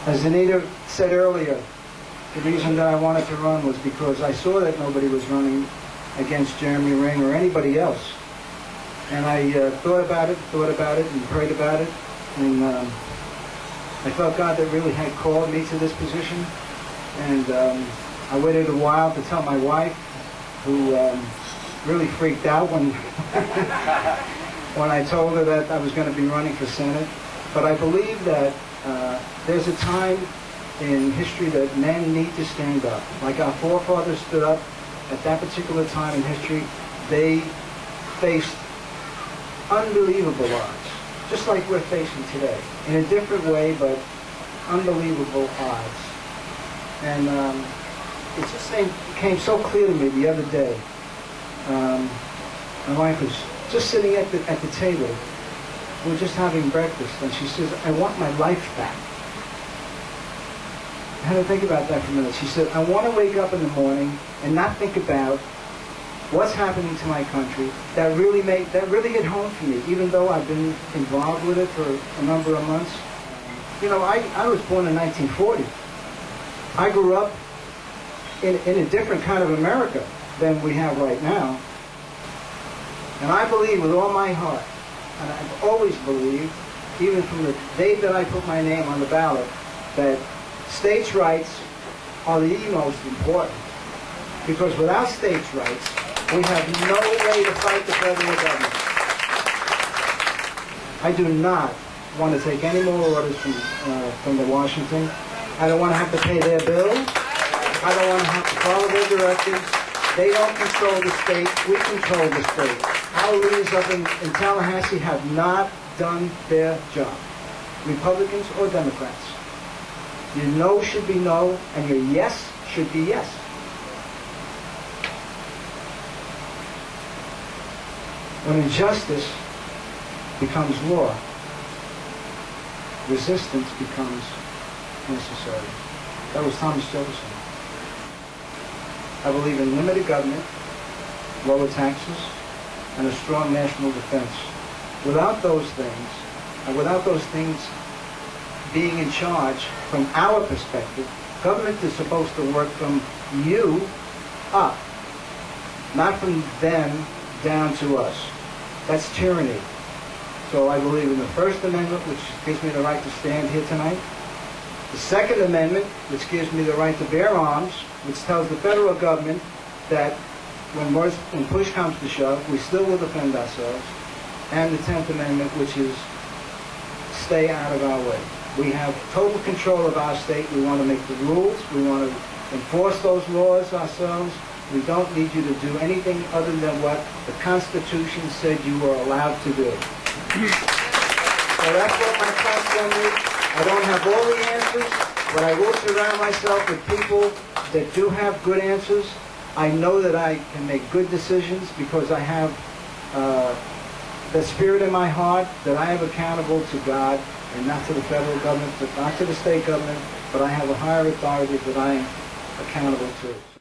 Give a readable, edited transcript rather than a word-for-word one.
As Anita said earlier, the reason that I wanted to run was because I saw that nobody was running against Jeremy Ring or anybody else. And I thought about it, and prayed about it, and I felt God that really had called me to this position. And I waited a while to tell my wife, who really freaked out when when I told her that I was going to be running for Senate. But I believe that there's a time in history that men need to stand up. Like our forefathers stood up at that particular time in history. They faced unbelievable odds, just like we're facing today, in a different way, but unbelievable odds. And it just came so clear to me the other day. My wife was just sitting at the table. We were just having breakfast, and she says, "I want my life back." I had to think about that for a minute. She said, "I want to wake up in the morning and not think about what's happening to my country." That really hit home for me, even though I've been involved with it for a number of months. You know, I was born in 1940. I grew up in a different kind of America than we have right now. And I believe with all my heart, and I've always believed, even from the day that I put my name on the ballot, that states' rights are the most important. Because without states' rights, we have no way to fight the federal government. I do not want to take any more orders from the Washington. I don't want to have to pay their bills. I don't want to have to follow their directives. They don't control the state. We control the state. Our leaders up in Tallahassee have not done their job, Republicans or Democrats. Your no should be no, and your yes should be yes. When injustice becomes law, resistance becomes necessary. That was Thomas Jefferson. I believe in limited government, lower taxes, and a strong national defense. Without those things, and without those things being in charge from our perspective, government is supposed to work from you up, not from them down to us. That's tyranny. So I believe in the First Amendment, which gives me the right to stand here tonight. The Second Amendment, which gives me the right to bear arms, which tells the federal government that when push comes to shove, we still will defend ourselves. And the 10th Amendment, which is stay out of our way. We have total control of our state. We want to make the rules. We want to enforce those laws ourselves. We don't need you to do anything other than what the Constitution said you were allowed to do. So that's what my platform is. I don't have all the answers, but I will surround myself with people that do have good answers. I know that I can make good decisions because I have the spirit in my heart that I am accountable to God and not to the federal government, but not to the state government, but I have a higher authority that I am accountable to.